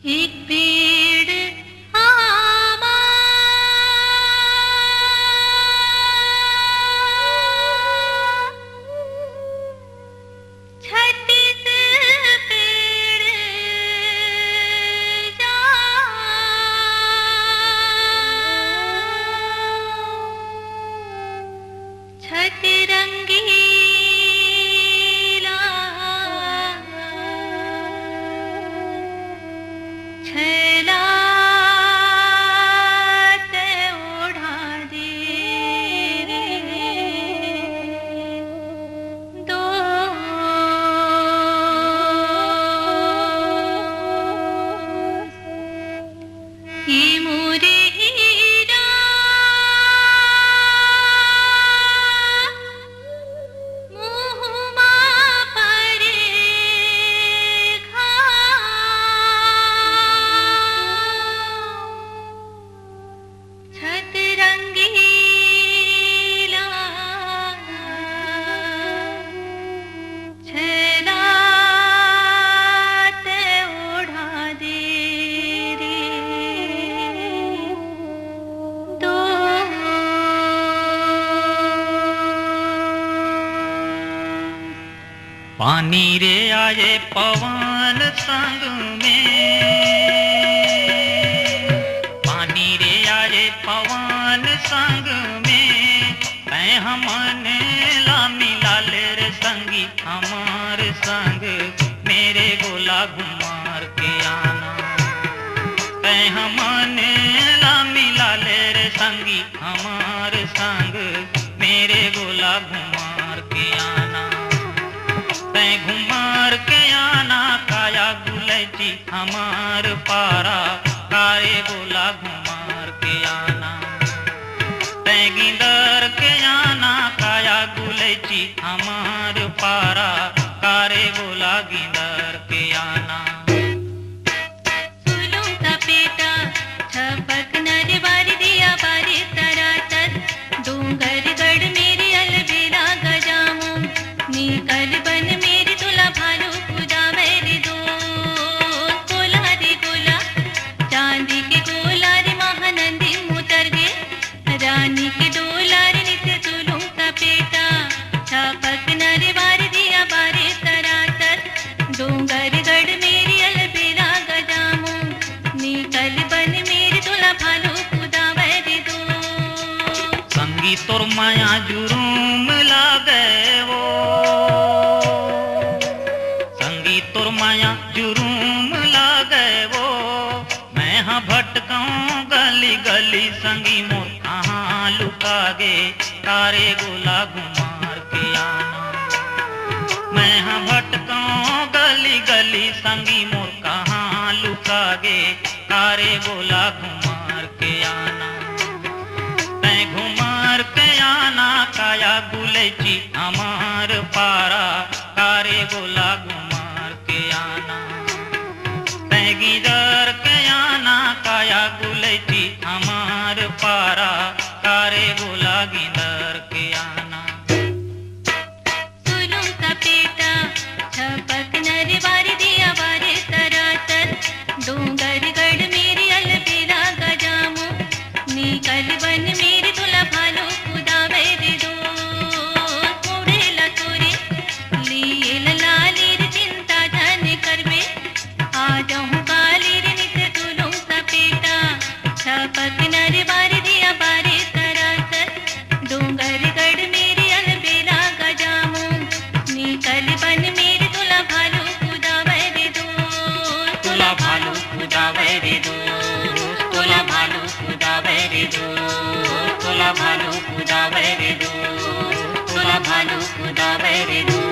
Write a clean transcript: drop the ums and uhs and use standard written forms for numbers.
एक पेड़ आमा छत्तीस पेड़ छतरंगी पानी रे आए पवन संग में, पानी रे आए पवन संग में, तै हमने ला मिला ले रे संगी हमार संग, मेरे गोला घुमार के आना। तै हमने ला मिला ले रे संगी हमार संग, मेरे गोला घुमार के आना। तै घुमार के आना काया गुलैची हमार पारा, कारे गोला घुमार के आना। तै गिंदर के आना काया गुलैची हमार पारा, कारे गोला गिंदर के आना। सुलूं का पेटा छपक नर बारी दिया बारी तरातर, डूंगर गढ़ मेरी अलबेला गजामू, निकल बन मेरी तुला भालू पूजा मेरी दो। गोला रे गोला चांदी के गोला रे महानंदी मुतर गे, रानी के डोला रे नित्य सुलूं का पेटा छपक नर बारी दिया बारी तरातर, डूंगर गढ़ मेरी अलबेला गजामू, निकल बन मेरी तुला भालू पूजा मेरी दो। संगी तोर माया जुरूम लागे वो, संगी तोर माया जुरूम लागे वो, मैं हाँ भटकाऊं गली गली संगी मोर कहाँ लुका गे, कारे गोला घुमार के आना। मैं हाँ भटकाऊं गली गली संगी मोर कहाँ लुका गे, कारे गोला घुमार के आना। तै घुमार के आना काया गुलैची हमार पारा, कारे गोला घुमार के आना। तै गिदर के आना काया गुलैची हमार पारा, कारे गोला गिदर के आना। सुलूं का पेटा छपक नर बारी दिया बारी तरातर, डूंगर गढ़ मेरी अलबेला गजामू, निकल बन मेरी तुला भालू पूजा मेरी दो। थोड़े लतोरे लिए लाली रे चिंता धन करबे, आ जाऊं काली रे नित्य सुलूं का पेटा छपक नर बारी दिया बारी तरातर, डूंगर गढ़ मेरी अलबेला गजामू, निकल बन मेरी तुला भालू पूजा मेरी दो। तुला भालू पूजा मेरी दो, तुला भालू पूजा मेरी दो, तुला भालू पूजा मेरी दो, तुला भालू पूजा मेरी दो।